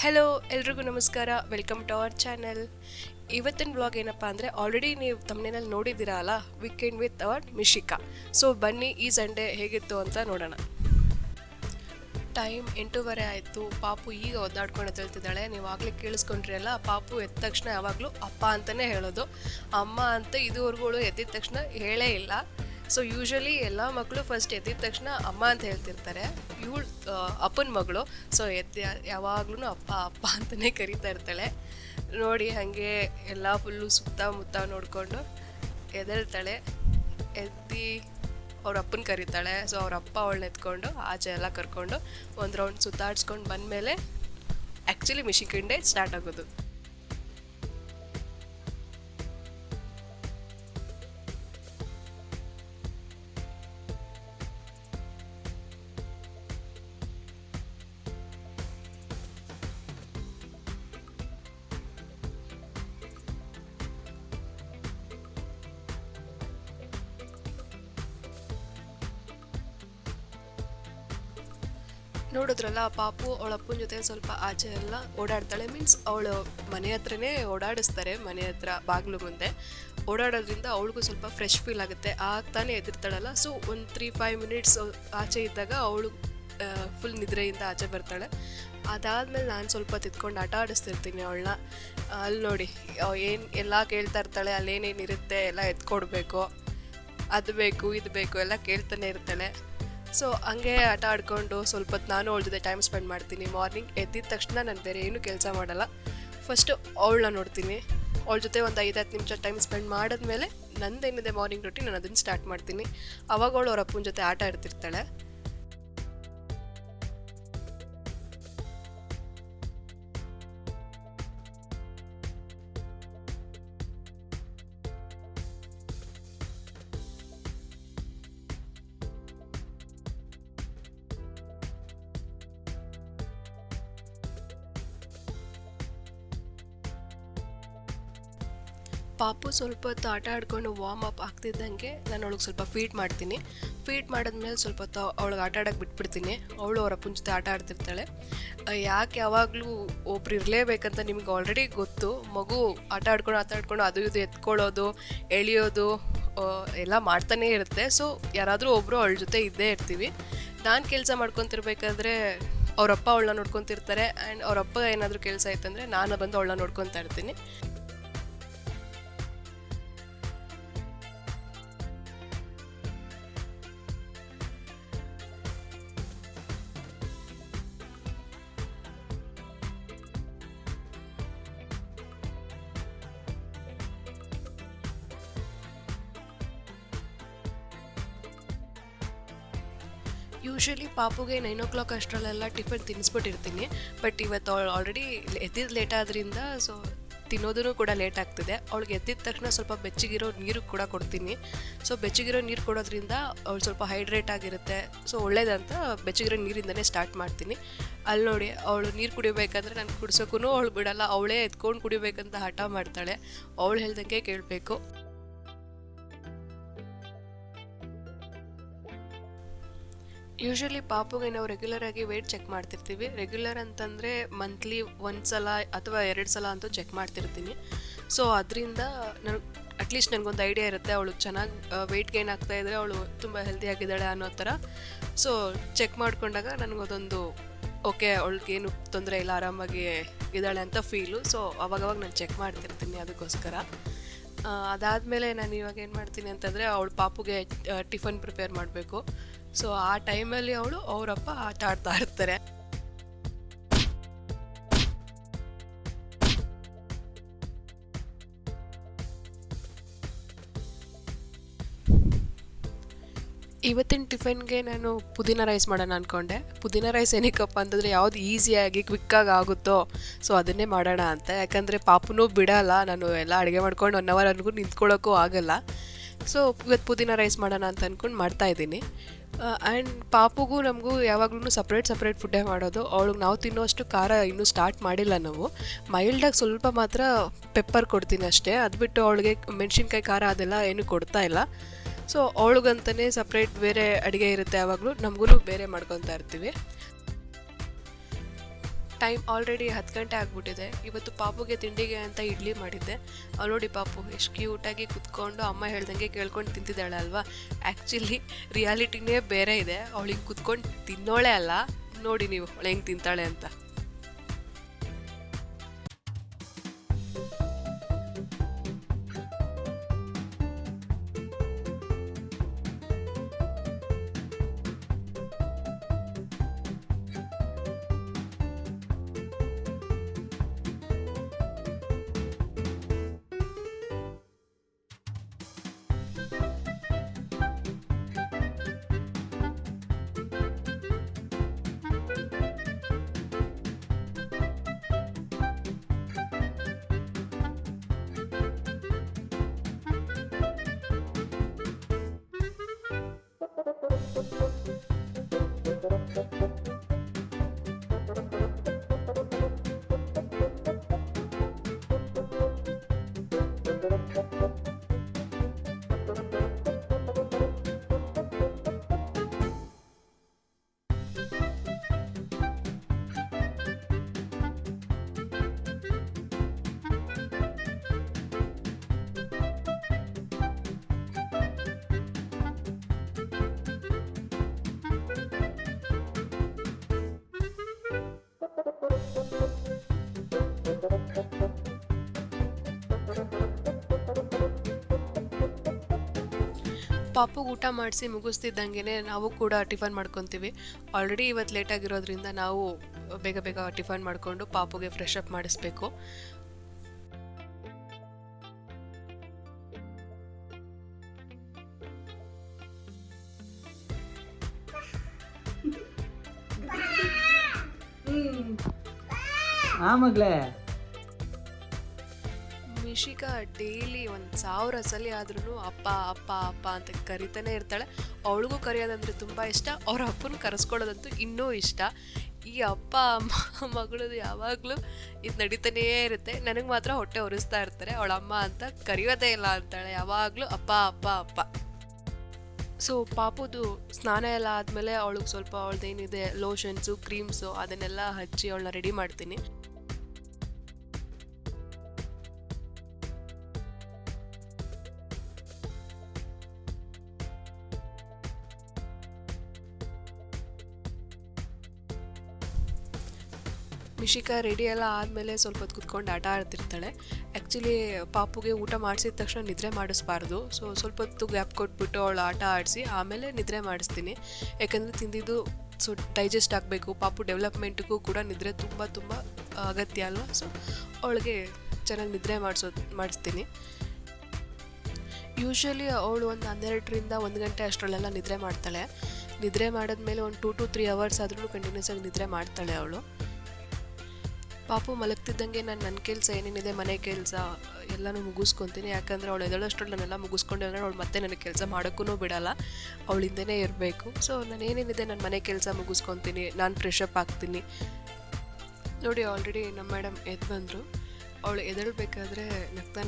Hello ಎಲ್ರಿಗೂ ನಮಸ್ಕಾರ, welcome to our channel. ಇವತ್ತಿನ ಬ್ಲಾಗ್ ಏನಪ್ಪ ಅಂದರೆ, ಆಲ್ರೆಡಿ ನೀವು ತಮ್ಮನೇನಲ್ಲಿ ನೋಡಿದ್ದೀರಾ ಅಲ್ಲ, weekend with our Mishika. So ಬನ್ನಿ ಈ ಸಂಡೇ ಹೇಗಿತ್ತು ಅಂತ ನೋಡೋಣ. ಟೈಮ್ 8:30 ಆಯಿತು. ಪಾಪು ಈಗ ಒದ್ದಾಡ್ಕೊಂಡು ಹೇಳ್ತಿದ್ದಾಳೆ. ನೀವು ಆಗಲೇ ಕೇಳಿಸ್ಕೊಂಡ್ರಿ ಅಲ್ಲ, ಪಾಪು ಎದ್ದ ತಕ್ಷಣ ಯಾವಾಗಲೂ ಅಪ್ಪ ಅಂತಲೇ ಹೇಳೋದು. ಅಮ್ಮ ಅಂತ ಇದುವರೆಗೂ ಎದ್ದಿದ ತಕ್ಷಣ ಹೇಳೇ ಇಲ್ಲ. ಸೊ ಯೂಶ್ವಲಿ ಎಲ್ಲ ಮಕ್ಕಳು ಫಸ್ಟ್ ಎದ್ದಿದ ತಕ್ಷಣ ಅಮ್ಮ ಅಂತ ಹೇಳ್ತಿರ್ತಾರೆ. ಇವಳು ಅಪ್ಪನ ಮಗಳು, ಸೊ ಯಾವಾಗ್ಲೂ ಅಪ್ಪ ಅಪ್ಪ ಅಂತಲೇ ಕರಿತಾ ಇರ್ತಾಳೆ. ನೋಡಿ ಹಾಗೆ ಎಲ್ಲ ಫುಲ್ಲು ಸುತ್ತಮುತ್ತ ನೋಡಿಕೊಂಡು ಎದ್ದೇಳ್ತಾಳೆ. ಎದ್ದು ಅವ್ರ ಅಪ್ಪನ ಕರೀತಾಳೆ. ಸೊ ಅವ್ರ ಅಪ್ಪ ಅವಳನ್ನ ಎತ್ಕೊಂಡು ಆಚೆ ಎಲ್ಲ ಕರ್ಕೊಂಡು ಒಂದು ರೌಂಡ್ ಸುತ್ತಾಡ್ಸ್ಕೊಂಡು ಬಂದಮೇಲೆ ಆ್ಯಕ್ಚುಲಿ ಮಿಶಿಕನ್ ಡೇ ಸ್ಟಾರ್ಟ್ ಆಗೋದು. ನೋಡಿದ್ರಲ್ಲ, ಪಾಪು ಅವಳ ಅಪ್ಪನ ಜೊತೆ ಸ್ವಲ್ಪ ಆಚೆ ಎಲ್ಲ ಓಡಾಡ್ತಾಳೆ. ಮೀನ್ಸ್ ಅವಳು ಮನೆ ಹತ್ರನೇ ಓಡಾಡಿಸ್ತಾರೆ, ಮನೆ ಹತ್ರ ಬಾಗಿಲು ಮುಂದೆ ಓಡಾಡೋದ್ರಿಂದ ಅವಳಿಗೂ ಸ್ವಲ್ಪ ಫ್ರೆಶ್ ಫೀಲ್ ಆಗುತ್ತೆ. ಆಗ್ತಾನೆ ಎದಿರ್ತಾಳಲ್ಲ. ಸೊ ಒಂದು 3-5 ಮಿನಿಟ್ಸ್ ಆಚೆ ಇದ್ದಾಗ ಅವಳು ಫುಲ್ ನಿದ್ರೆಯಿಂದ ಆಚೆ ಬರ್ತಾಳೆ. ಅದಾದಮೇಲೆ ನಾನು ಸ್ವಲ್ಪ ತಿದ್ಕೊಂಡು ಆಟ ಆಡಿಸ್ತಿರ್ತೀನಿ ಅವಳನ್ನ. ಅಲ್ಲಿ ನೋಡಿ ಏನು ಎಲ್ಲ ಕೇಳ್ತಾ ಇರ್ತಾಳೆ, ಅಲ್ಲೇನೇನಿರುತ್ತೆ ಎಲ್ಲ ಎತ್ಕೊಡ್ಬೇಕು, ಅದು ಬೇಕು ಇದು ಬೇಕು ಎಲ್ಲ ಕೇಳ್ತಾನೆ ಇರ್ತಾಳೆ. ಸೊ ಹಂಗೆ ಆಟ ಆಡ್ಕೊಂಡು ಸ್ವಲ್ಪ ಹೊತ್ತು ನಾನು ಅವಳ ಜೊತೆ ಟೈಮ್ ಸ್ಪೆಂಡ್ ಮಾಡ್ತೀನಿ. ಮಾರ್ನಿಂಗ್ ಎದ್ದಿದ ತಕ್ಷಣ ನಾನು ಬೇರೆ ಏನೂ ಕೆಲಸ ಮಾಡಲ್ಲ. ಫಸ್ಟು ಅವಳನ್ನ ನೋಡ್ತೀನಿ, ಅವಳ ಜೊತೆ ಒಂದು 5-10 ನಿಮಿಷ ಟೈಮ್ ಸ್ಪೆಂಡ್ ಮಾಡಿದ್ಮೇಲೆ ನಂದೇನಿದೆ ಮಾರ್ನಿಂಗ್ ರೊಟೀನ್ ನಾನು ಅದನ್ನು ಸ್ಟಾರ್ಟ್ ಮಾಡ್ತೀನಿ. ಅವಾಗ ಅವಳು ಅವ್ರ ಅಪ್ಪನ ಜೊತೆ ಆಟ ಆಡ್ತಿರ್ತಾಳೆ. ಪಾಪು ಸ್ವಲ್ಪ ಹೊತ್ತು ಆಟ ಆಡ್ಕೊಂಡು ವಾರ್ಮ್ ಅಪ್ ಆಗ್ತಿದ್ದಂಗೆ ನಾನು ಅವಳಿಗೆ ಸ್ವಲ್ಪ ಫೀಡ್ ಮಾಡ್ತೀನಿ. ಫೀಡ್ ಮಾಡಿದ್ಮೇಲೆ ಸ್ವಲ್ಪ ಹೊತ್ತು ಅವಳಿಗೆ ಆಟ ಆಡೋಕ್ಕೆ ಬಿಟ್ಬಿಡ್ತೀನಿ. ಅವಳು ಅವ್ರ ಅಪ್ಪನ ಜೊತೆ ಆಟ ಆಡ್ತಿರ್ತಾಳೆ. ಯಾಕೆ ಯಾವಾಗಲೂ ಒಬ್ರು ಇರಲೇಬೇಕಂತ ನಿಮ್ಗೆ ಆಲ್ರೆಡಿ ಗೊತ್ತು. ಮಗು ಆಟ ಆಡ್ಕೊಂಡು ಅದು ಇದು ಎತ್ಕೊಳ್ಳೋದು, ಎಳೆಯೋದು ಎಲ್ಲ ಮಾಡ್ತಾನೇ ಇರುತ್ತೆ. ಸೊ ಯಾರಾದರೂ ಒಬ್ಬರು ಅವಳ ಜೊತೆ ಇದ್ದೇ ಇರ್ತೀವಿ. ನಾನು ಕೆಲಸ ಮಾಡ್ಕೊತಿರ್ಬೇಕಾದ್ರೆ ಅವರಪ್ಪ ಅವಳನ್ನ ನೋಡ್ಕೊತಿರ್ತಾರೆ. ಆ್ಯಂಡ್ ಅವರಪ್ಪ ಏನಾದರೂ ಕೆಲಸ ಆಯ್ತಂದರೆ ನಾನು ಬಂದು ಅವಳನ್ನ ನೋಡ್ಕೊತಾ ಇರ್ತೀನಿ. ಯೂಶ್ವಲಿ ಪಾಪುಗೆ 9 o'clock ಅಷ್ಟರಲ್ಲೆಲ್ಲ ಟಿಫನ್ ತಿನ್ನಿಸ್ಬಿಟ್ಟಿರ್ತೀನಿ. ಬಟ್ ಇವತ್ತು ಅವಳು ಆಲ್ರೆಡಿ ಎದ್ದಿದ್ದು ಲೇಟ್ ಆದ್ರಿಂದ ಸೊ ತಿನ್ನೋದೂ ಕೂಡ ಲೇಟ್ ಆಗ್ತಿದೆ. ಅವಳಿಗೆ ಎದ್ದಿದ ತಕ್ಷಣ ಸ್ವಲ್ಪ ಬೆಚ್ಚಗಿರೋ ನೀರು ಕೂಡ ಕೊಡ್ತೀನಿ. ಸೊ ಬೆಚ್ಚಗಿರೋ ನೀರು ಕೊಡೋದ್ರಿಂದ ಅವಳು ಸ್ವಲ್ಪ ಹೈಡ್ರೇಟ್ ಆಗಿರುತ್ತೆ. ಸೊ ಒಳ್ಳೇದಂತ ಬೆಚ್ಚಗಿರೋ ನೀರಿಂದನೇ ಸ್ಟಾರ್ಟ್ ಮಾಡ್ತೀನಿ. ಅಲ್ಲಿ ನೋಡಿ ಅವಳು ನೀರು ಕುಡಿಬೇಕಂದ್ರೆ ನಾನು ಕುಡ್ಸೋಕ್ಕೂ ಅವಳು ಬಿಡಲ್ಲ. ಅವಳೇ ಎತ್ಕೊಂಡು ಕುಡಿಬೇಕಂತ ಹಠ ಮಾಡ್ತಾಳೆ. ಅವಳು ಹೇಳ್ದಂಗೆ ಕೇಳಬೇಕು. ಯೂಶ್ವಲಿ ಪಾಪುಗೆ ನಾವು ರೆಗ್ಯುಲರಾಗಿ ವೆಯ್ಟ್ ಚೆಕ್ ಮಾಡ್ತಿರ್ತೀವಿ. ರೆಗ್ಯುಲರ್ ಅಂತಂದರೆ ಮಂತ್ಲಿ 1 ಸಲ ಅಥವಾ 2 ಸಲ ಅಂತೂ ಚೆಕ್ ಮಾಡ್ತಿರ್ತೀನಿ. ಸೊ ಅದರಿಂದ ಅಟ್ಲೀಸ್ಟ್ ನನಗೊಂದು ಐಡಿಯಾ ಇರುತ್ತೆ, ಅವಳು ಚೆನ್ನಾಗಿ ವೆಯ್ಟ್ ಗೇನ್ ಆಗ್ತಾಯಿದ್ರೆ ಅವಳು ತುಂಬ ಹೆಲ್ದಿಯಾಗಿದ್ದಾಳೆ ಅನ್ನೋ ಥರ. ಸೊ ಚೆಕ್ ಮಾಡಿಕೊಂಡಾಗ ನನಗದೊಂದು ಓಕೆ, ಅವಳಿಗೇನು ತೊಂದರೆ ಇಲ್ಲ, ಆರಾಮಾಗಿ ಇದ್ದಾಳೆ ಅಂತ ಫೀಲು. ಸೊ ಅವಾಗವಾಗ ನಾನು ಚೆಕ್ ಮಾಡ್ತಿರ್ತೀನಿ ಅದಕ್ಕೋಸ್ಕರ. ಅದಾದಮೇಲೆ ನಾನು ಇವಾಗ ಏನು ಮಾಡ್ತೀನಿ ಅಂತಂದರೆ, ಅವಳು ಪಾಪುಗೆ ಟಿಫನ್ ಪ್ರಿಪೇರ್ ಮಾಡಬೇಕು. ಸೊ ಆ ಟೈಮಲ್ಲಿ ಅವರಪ್ಪ ಆಟ ಆಡ್ತಾ ಇರ್ತಾರೆ. ಇವತ್ತಿನ ಟಿಫನ್ಗೆ ನಾನು ಪುದೀನ ರೈಸ್ ಮಾಡೋಣ ಅಂದ್ಕೊಂಡೆ. ಪುದೀನ ರೈಸ್ ಏನಕ್ಕಪ್ಪ ಅಂತಂದರೆ ಯಾವುದು ಈಸಿಯಾಗಿ ಕ್ವಿಕ್ಕಾಗಿ ಆಗುತ್ತೋ ಸೊ ಅದನ್ನೇ ಮಾಡೋಣ ಅಂತ. ಯಾಕಂದರೆ ಪಾಪುನೂ ಬಿಡಲ್ಲ, ನಾನು ಎಲ್ಲ ಅಡುಗೆ ಮಾಡ್ಕೊಂಡು 1 ಅವರ್ವರೆಗೂ ನಿಂತ್ಕೊಳ್ಳೋಕ್ಕೂ ಆಗಲ್ಲ. ಸೊ ಇವತ್ತು ಪುದೀನ ರೈಸ್ ಮಾಡೋಣ ಅಂತ ಅಂದ್ಕೊಂಡು ಮಾಡ್ತಾಯಿದ್ದೀನಿ. ಆ್ಯಂಡ್ ಪಾಪುಗೂ ನಮಗೂ ಯಾವಾಗ್ಲೂ ಸಪ್ರೇಟ್ ಫುಡ್ಡೇ ಮಾಡೋದು. ಅವಳಿಗೆ ನಾವು ತಿನ್ನೋಷ್ಟು ಖಾರ ಇನ್ನೂ ಸ್ಟಾರ್ಟ್ ಮಾಡಿಲ್ಲ ನಾವು. ಮೈಲ್ಡಾಗಿ ಸ್ವಲ್ಪ ಮಾತ್ರ ಪೆಪ್ಪರ್ ಕೊಡ್ತೀನಿ ಅಷ್ಟೇ. ಅದು ಬಿಟ್ಟು ಅವಳಿಗೆ ಮೆಣಸಿನ್ಕಾಯಿ ಖಾರ ಅದೆಲ್ಲ ಏನೂ ಕೊಡ್ತಾ ಇಲ್ಲ. ಸೊ ಅವಳಿಗಂತಲೇ ಸಪ್ರೇಟ್ ಬೇರೆ ಅಡುಗೆ ಇರುತ್ತೆ. ಯಾವಾಗಲೂ ನಮಗೂ ಬೇರೆ ಮಾಡ್ಕೊತಾ ಇರ್ತೀವಿ. ಟೈಮ್ ಆಲ್ರೆಡಿ 10 ಗಂಟೆ ಆಗಿಬಿಟ್ಟಿದೆ. ಇವತ್ತು ಪಾಪುಗೆ ತಿಂಡಿಗೆ ಅಂತ ಇಡ್ಲಿ ಮಾಡಿದ್ದೆ. ನೋಡಿ ಪಾಪು ಎಷ್ಟು ಕ್ಯೂಟಾಗಿ ಕುತ್ಕೊಂಡು ಅಮ್ಮ ಹೇಳ್ದಂಗೆ ಕೇಳ್ಕೊಂಡು ತಿಂತಿದ್ದಾಳೆ ಅಲ್ವಾ. ಆ್ಯಕ್ಚುಲಿ ರಿಯಾಲಿಟಿನೇ ಬೇರೆ ಇದೆ. ಅವಳಿಗೆ ಕುತ್ಕೊಂಡು ತಿನ್ನೋಳೆ ಅಲ್ಲ. ನೋಡಿ ನೀವು ಅವಳು ಹೆಂಗೆ ತಿಂತಾಳೆ ಅಂತ. ಪಾಪುಗೆ ಊಟ ಮಾಡಿಸಿ ಮುಗಿಸ್ತಿದ್ದಂಗೆ ನಾವು ಕೂಡ ಟಿಫನ್ ಮಾಡ್ಕೊತೀವಿ. ಆಲ್ರೆಡಿ ಇವತ್ತು ಲೇಟಾಗಿರೋದ್ರಿಂದ ನಾವು ಬೇಗ ಬೇಗ ಟಿಫನ್ ಮಾಡಿಕೊಂಡು ಪಾಪುಗೆ ಫ್ರೆಶ್ ಅಪ್ ಮಾಡಿಸ್ಬೇಕು. ಮಿಶಿಕಾ ಡೈಲಿ 1000 ಸಲ ಆದ್ರೂ ಅಪ್ಪ ಅಪ್ಪ ಅಪ್ಪ ಅಂತ ಕರಿತಾನೆ ಇರ್ತಾಳೆ. ಅವಳಿಗೂ ಕರೆಯೋದಂದ್ರೆ ತುಂಬ ಇಷ್ಟ. ಅವ್ರ ಅಪ್ಪನ ಕರೆಸ್ಕೊಳ್ಳೋದಂತೂ ಇನ್ನೂ ಇಷ್ಟ. ಈ ಅಪ್ಪ ಅಮ್ಮ ಮಗಳದು ಯಾವಾಗಲೂ ಇದು ನಡೀತಾನೇ ಇರುತ್ತೆ. ನನಗೆ ಮಾತ್ರ ಹೊಟ್ಟೆ ಉರಿಸ್ತಾ ಇರ್ತಾರೆ. ಅವಳ ಅಮ್ಮ ಅಂತ ಕರೆಯೋದೇ ಇಲ್ಲ ಅಂತಾಳೆ. ಯಾವಾಗಲೂ ಅಪ್ಪ ಅಪ್ಪ ಅಪ್ಪ. ಸೊ ಪಾಪುದು ಸ್ನಾನ ಎಲ್ಲ ಆದಮೇಲೆ ಅವಳಿಗೆ ಸ್ವಲ್ಪ ಅವಳದೇನಿದೆ ಲೋಷನ್ಸು ಕ್ರೀಮ್ಸು ಅದನ್ನೆಲ್ಲ ಹಚ್ಚಿ ಅವಳನ್ನ ರೆಡಿ ಮಾಡ್ತೀನಿ. ಮಿಶಿಕಾ ರೆಡಿ ಎಲ್ಲ ಆದಮೇಲೆ ಸ್ವಲ್ಪ ಹೊತ್ತು ಕುತ್ಕೊಂಡು ಆಟ ಆಡ್ತಿರ್ತಾಳೆ. ಆ್ಯಕ್ಚುಲಿ ಪಾಪುಗೆ ಊಟ ಮಾಡಿಸಿದ ತಕ್ಷಣ ನಿದ್ರೆ ಮಾಡಿಸ್ಬಾರ್ದು. ಸೊ ಸ್ವಲ್ಪ ಹೊತ್ತು ಗ್ಯಾಪ್ ಕೊಟ್ಬಿಟ್ಟು ಅವಳು ಆಟ ಆಡಿಸಿ ಆಮೇಲೆ ನಿದ್ರೆ ಮಾಡಿಸ್ತೀನಿ. ಯಾಕಂದರೆ ತಿಂದಿದ್ದು ಡೈಜೆಸ್ಟ್ ಆಗಬೇಕು. ಪಾಪು ಡೆವಲಪ್ಮೆಂಟ್ಗೂ ಕೂಡ ನಿದ್ರೆ ತುಂಬ ತುಂಬ ಅಗತ್ಯ ಅಲ್ವಾ. ಸೊ ಅವಳಿಗೆ ಚೆನ್ನಾಗಿ ನಿದ್ರೆ ಮಾಡಿಸ್ತೀನಿ. ಯೂಶ್ವಲಿ ಅವಳು ಒಂದು 12ರಿಂದ 1 ಗಂಟೆ ಅಷ್ಟರಲ್ಲೆಲ್ಲ ನಿದ್ರೆ ಮಾಡ್ತಾಳೆ. ನಿದ್ರೆ ಮಾಡಿದ್ಮೇಲೆ ಒಂದು 2 to 3 hours ಆದ್ರೂ ಕಂಟಿನ್ಯೂಸ್ ಆಗಿ ನಿದ್ರೆ ಮಾಡ್ತಾಳೆ ಅವಳು. ಪಾಪು ಮಲಗ್ತಿದ್ದಂಗೆ ನಾನು ನನ್ನ ಕೆಲಸ ಏನೇನಿದೆ ಮನೆ ಕೆಲಸ ಎಲ್ಲನೂ ಮುಗಿಸ್ಕೊತೀನಿ. ಯಾಕಂದರೆ ಅವಳು ಎದಳಷ್ಟರಲ್ಲಿ ನಾನೆಲ್ಲ ಮುಗಿಸ್ಕೊಂಡೆಲ್ಲ ಅವಳು ಮತ್ತೆ ನನಗೆ ಕೆಲಸ ಮಾಡೋಕ್ಕೂ ಬಿಡಲ್ಲ. ಅವಳಿಂದನೇ ಇರಬೇಕು. ಸೊ ನಾನು ಏನೇನಿದೆ ನನ್ನ ಮನೆ ಕೆಲಸ ಮುಗಿಸ್ಕೊತೀನಿ. ನಾನು ಫ್ರೆಶ್ ಅಪ್ ಆಗ್ತೀನಿ. ನೋಡಿ ಆಲ್ರೆಡಿ ನಮ್ಮ ಮೇಡಮ್ ಎದ್ದು ಬಂದರು. ಅವಳು ಎದ್ದೇಳಬೇಕಾದ್ರೆ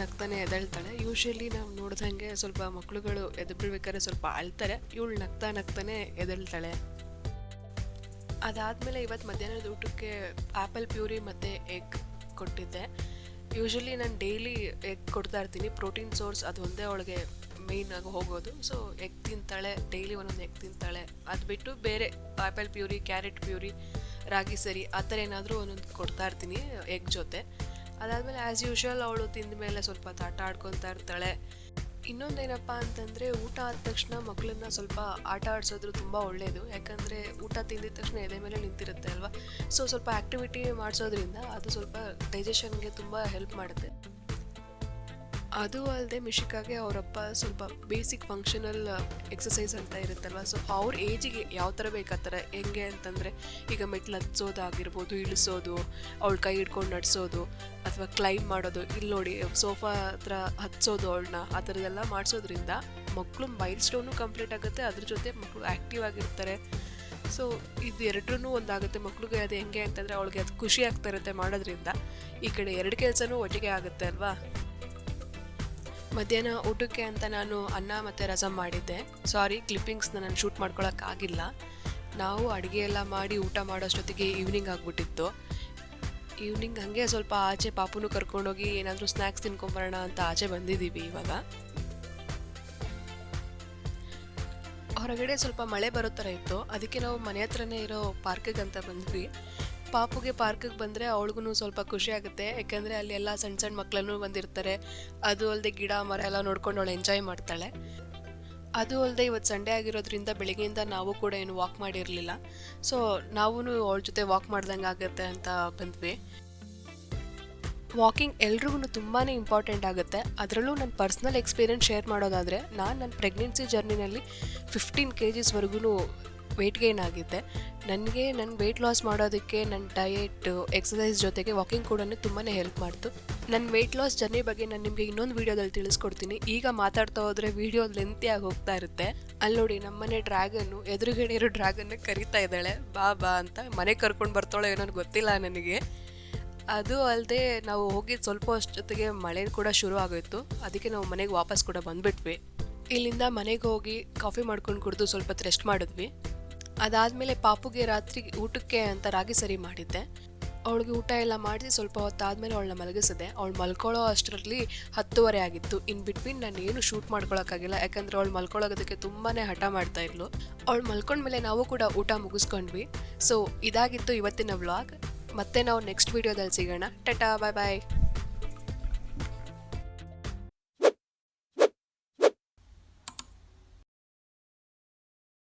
ನಗ್ತಾನೆ ಎದ್ದೇಳ್ತಾಳೆ. ಯೂಶ್ವಲಿ ನಾವು ನೋಡ್ದಂಗೆ ಸ್ವಲ್ಪ ಮಕ್ಕಳುಗಳು ಎದ್ದೇಳಬೇಕಾದ್ರೆ ಸ್ವಲ್ಪ ಅಳ್ತಾರೆ. ಇವಳು ನಗ್ತಾನೆ ಎದ್ದೇಳ್ತಾಳೆ. ಅದಾದಮೇಲೆ ಇವತ್ತು ಮಧ್ಯಾಹ್ನದ ಊಟಕ್ಕೆ ಆ್ಯಪಲ್ ಪ್ಯೂರಿ ಮತ್ತು ಎಗ್ ಕೊಟ್ಟಿದ್ದೆ. ಯೂಶ್ವಲಿ ನಾನು ಡೈಲಿ ಎಗ್ ಕೊಡ್ತಾ ಇರ್ತೀನಿ. ಪ್ರೋಟೀನ್ ಸೋರ್ಸ್ ಅದು ಒಂದೇ ಅವಳಿಗೆ ಮೇಯ್ನ್ ಆಗಿ ಹೋಗೋದು. ಸೊ ಎಗ್ ತಿಂತಾಳೆ, ಡೈಲಿ ಒಂದೊಂದು ಎಗ್ ತಿಂತಾಳೆ. ಅದು ಬಿಟ್ಟು ಬೇರೆ ಆ್ಯಪಲ್ ಪ್ಯೂರಿ, ಕ್ಯಾರೆಟ್ ಪ್ಯೂರಿ, ರಾಗಿ ಸರಿ ಆ ಥರ ಏನಾದರೂ ಒಂದೊಂದು ಕೊಡ್ತಾ ಇರ್ತೀನಿ ಎಗ್ ಜೊತೆ. ಅದಾದಮೇಲೆ ಆ್ಯಸ್ ಯೂಶ್ವಲ್ ಅವಳು ತಿಂದ ಮೇಲೆ ಸ್ವಲ್ಪ ಆಟ ಆಡ್ಕೊತಾ ಇರ್ತಾಳೆ. ಇನ್ನೊಂದೇನಪ್ಪ ಅಂತಂದರೆ ಊಟ ಆದ ತಕ್ಷಣ ಮಕ್ಕಳನ್ನ ಸ್ವಲ್ಪ ಆಟ ಆಡಿಸೋದ್ರು ತುಂಬ ಒಳ್ಳೆಯದು. ಯಾಕಂದರೆ ಊಟ ತಿಂದಿದ ತಕ್ಷಣ ಎದೆ ಮೇಲೆ ನಿಂತಿರುತ್ತೆ ಅಲ್ವಾ. ಸೊ ಸ್ವಲ್ಪ ಆ್ಯಕ್ಟಿವಿಟಿ ಮಾಡಿಸೋದ್ರಿಂದ ಅದು ಸ್ವಲ್ಪ ಡೈಜೆಷನ್ಗೆ ತುಂಬ ಹೆಲ್ಪ್ ಮಾಡುತ್ತೆ. ಅದು ಅಲ್ಲದೆ ಮಿಶಿಕಾಗೆ ಅವರಪ್ಪ ಸ್ವಲ್ಪ ಬೇಸಿಕ್ ಫಂಕ್ಷನಲ್ ಎಕ್ಸಸೈಸ್ ಅಂತ ಇರುತ್ತಲ್ವ. ಸೊ ಅವ್ರ ಏಜಿಗೆ ಯಾವ ಥರ ಬೇಕು ಆ ಥರ. ಹೆಂಗೆ ಅಂತಂದರೆ ಈಗ ಮೆಟ್ಲು ಹತ್ಸೋದಾಗಿರ್ಬೋದು, ಇಳಿಸೋದು, ಅವಳ ಕೈ ಹಿಡ್ಕೊಂಡು ನಡ್ಸೋದು, ಅಥವಾ ಕ್ಲೈಮ್ ಮಾಡೋದು. ಇಲ್ಲಿ ನೋಡಿ ಸೋಫಾ ಹತ್ರ ಹತ್ಸೋದು ಅವಳನ್ನ, ಆ ಥರದ್ದೆಲ್ಲ ಮಾಡಿಸೋದ್ರಿಂದ ಮಕ್ಕಳು ಮೈಲ್ ಸ್ಟೋನು ಕಂಪ್ಲೀಟ್ ಆಗುತ್ತೆ. ಅದ್ರ ಜೊತೆ ಮಕ್ಕಳು ಆ್ಯಕ್ಟಿವ್ ಆಗಿರ್ತಾರೆ. ಸೊ ಇದು ಎರಡರೂ ಒಂದಾಗುತ್ತೆ ಮಕ್ಳಿಗೆ. ಅದು ಹೆಂಗೆ ಅಂತಂದರೆ ಅವಳಿಗೆ ಅದು ಖುಷಿ ಆಗ್ತಾ ಇರುತ್ತೆ ಮಾಡೋದ್ರಿಂದ. ಈ ಕಡೆ 2 ಕೆಲಸನೂ ಒಟ್ಟಿಗೆ ಆಗುತ್ತೆ ಅಲ್ವಾ. ಮಧ್ಯಾಹ್ನ ಊಟಕ್ಕೆ ಅಂತ ನಾನು ಅನ್ನ ಮತ್ತು ರಸಮ್ ಮಾಡಿದ್ದೆ. ಸಾರಿ, ಕ್ಲಿಪ್ಪಿಂಗ್ಸ್ನ ನಾನು ಶೂಟ್ ಮಾಡ್ಕೊಳಕ್ಕಾಗಿಲ್ಲ. ನಾವು ಅಡುಗೆ ಎಲ್ಲ ಮಾಡಿ ಊಟ ಮಾಡೋಷ್ಟೊತ್ತಿಗೆ ಈವ್ನಿಂಗ್ ಆಗಿಬಿಟ್ಟಿತ್ತು. ಈವ್ನಿಂಗ್ ಹಾಗೆ ಸ್ವಲ್ಪ ಆಚೆ ಪಾಪುನು ಕರ್ಕೊಂಡೋಗಿ ಏನಾದರೂ ಸ್ನ್ಯಾಕ್ಸ್ ತಿನ್ಕೊಂಬರೋಣ ಅಂತ ಆಚೆ ಬಂದಿದ್ದೀವಿ ಇವಾಗ. ಹೊರಗಡೆ ಸ್ವಲ್ಪ ಮಳೆ ಬರೋ ಥರ ಇತ್ತು, ಅದಕ್ಕೆ ನಾವು ಮನೆ ಹತ್ರನೇ ಇರೋ ಪಾರ್ಕಿಗೆ ಅಂತ ಬಂದ್ವಿ. ಪಾಪುಗೆ ಪಾರ್ಕಿಗೆ ಬಂದರೆ ಅವಳಿಗೂ ಸ್ವಲ್ಪ ಖುಷಿ ಆಗುತ್ತೆ, ಯಾಕೆಂದರೆ ಅಲ್ಲಿ ಎಲ್ಲ ಸಣ್ಣ ಸಣ್ಣ ಮಕ್ಕಳನ್ನು ಬಂದಿರ್ತಾರೆ. ಅದು ಅಲ್ಲದೆ ಗಿಡ ಮರ ಎಲ್ಲ ನೋಡ್ಕೊಂಡು ಅವಳು ಎಂಜಾಯ್ ಮಾಡ್ತಾಳೆ. ಅದು ಅಲ್ಲದೆ ಇವತ್ತು ಸಂಡೇ ಆಗಿರೋದ್ರಿಂದ ಬೆಳಿಗ್ಗೆಯಿಂದ ನಾವು ಕೂಡ ಏನು ವಾಕ್ ಮಾಡಿರಲಿಲ್ಲ. ಸೊ ನಾವೂ ಅವಳ ಜೊತೆ ವಾಕ್ ಮಾಡ್ದಂಗೆ ಆಗುತ್ತೆ ಅಂತ ಬಂದ್ವಿ. ವಾಕಿಂಗ್ ಎಲ್ರಿಗೂ ತುಂಬಾ ಇಂಪಾರ್ಟೆಂಟ್ ಆಗುತ್ತೆ. ಅದರಲ್ಲೂ ನನ್ನ ಪರ್ಸ್ನಲ್ ಎಕ್ಸ್ಪೀರಿಯೆನ್ಸ್ ಶೇರ್ ಮಾಡೋದಾದರೆ, ನನ್ನ ಪ್ರೆಗ್ನೆನ್ಸಿ ಜರ್ನಿನಲ್ಲಿ 15 kgsವರೆಗೂ ವೆಯ್ಟ್ ಗೇನ್ ಆಗಿದ್ದೆ. ನನಗೆ ನನ್ನ ವೆಯ್ಟ್ ಲಾಸ್ ಮಾಡೋದಕ್ಕೆ ನನ್ನ ಡಯೆಟ್, ಎಕ್ಸಸೈಸ್ ಜೊತೆಗೆ ವಾಕಿಂಗ್ ಕೂಡ ತುಂಬಾ ಹೆಲ್ಪ್ ಮಾಡ್ತು. ನನ್ನ ವೆಯ್ಟ್ ಲಾಸ್ ಜರ್ನಿ ಬಗ್ಗೆ ನಾನು ನಿಮಗೆ ಇನ್ನೊಂದು ವೀಡಿಯೋದಲ್ಲಿ ತಿಳಿಸ್ಕೊಡ್ತೀನಿ. ಈಗ ಮಾತಾಡ್ತಾ ಹೋದರೆ ವೀಡಿಯೋ ಲೆಂತಿಯಾಗಿ ಹೋಗ್ತಾ ಇರುತ್ತೆ. ಅಲ್ಲಿ ನೋಡಿ ನಮ್ಮನೆ ಡ್ರ್ಯಾಗನ್ನು, ಎದುರುಗಡೆ ಇರೋ ಡ್ರ್ಯಾಗನ್ನ ಕರಿತಾ ಇದ್ದಾಳೆ ಬಾ ಬಾ ಅಂತ. ಮನೆಗೆ ಕರ್ಕೊಂಡು ಬರ್ತಾಳೆ ಏನೋ ಗೊತ್ತಿಲ್ಲ ನನಗೆ. ಅದು ಅಲ್ಲದೆ ನಾವು ಹೋಗಿದ್ದು ಸ್ವಲ್ಪ ಅಷ್ಟೊತ್ತಿಗೆ ಮಳೆ ಕೂಡ ಶುರು ಆಗೋಯಿತು, ಅದಕ್ಕೆ ನಾವು ಮನೆಗೆ ವಾಪಸ್ ಕೂಡ ಬಂದುಬಿಟ್ವಿ. ಇಲ್ಲಿಂದ ಮನೆಗೆ ಹೋಗಿ ಕಾಫಿ ಮಾಡ್ಕೊಂಡು ಕುಡಿದು ಸ್ವಲ್ಪ ಹೊತ್ತು ರೆಸ್ಟ್ ಮಾಡಿದ್ವಿ. ಅದಾದಮೇಲೆ ಪಾಪುಗೆ ರಾತ್ರಿ ಊಟಕ್ಕೆ ಅಂತ ರಾಗಿ ಸರಿ ಮಾಡಿದ್ದೆ. ಅವಳಿಗೆ ಊಟ ಎಲ್ಲ ಮಾಡಿಸಿ ಸ್ವಲ್ಪ ಹೊತ್ತಾದಮೇಲೆ ಅವಳನ್ನ ಮಲಗಿಸಿದೆ. ಅವಳು ಮಲ್ಕೊಳ್ಳೋ ಅಷ್ಟರಲ್ಲಿ 10:30 ಆಗಿತ್ತು. ಇನ್ ಬಿಟ್ವೀನ್ ನಾನು ಏನು ಶೂಟ್ ಮಾಡ್ಕೊಳಕ್ಕಾಗಿಲ್ಲ, ಯಾಕಂದರೆ ಅವಳು ಮಲ್ಕೊಳ್ಳೋದಕ್ಕೆ ತುಂಬಾ ಹಠ ಮಾಡ್ತಾ ಇದ್ಲು. ಅವಳು ಮಲ್ಕೊಂಡ್ಮೇಲೆ ನಾವು ಕೂಡ ಊಟ ಮುಗಿಸ್ಕೊಂಡ್ವಿ. ಸೊ ಇದಾಗಿತ್ತು ಇವತ್ತಿನ ವ್ಲಾಗ್. ಮತ್ತೆ ನಾವು ನೆಕ್ಸ್ಟ್ ವೀಡಿಯೋದಲ್ಲಿ ಸಿಗೋಣ. ಟಾಟಾ, ಬಾಯ್ ಬಾಯ್.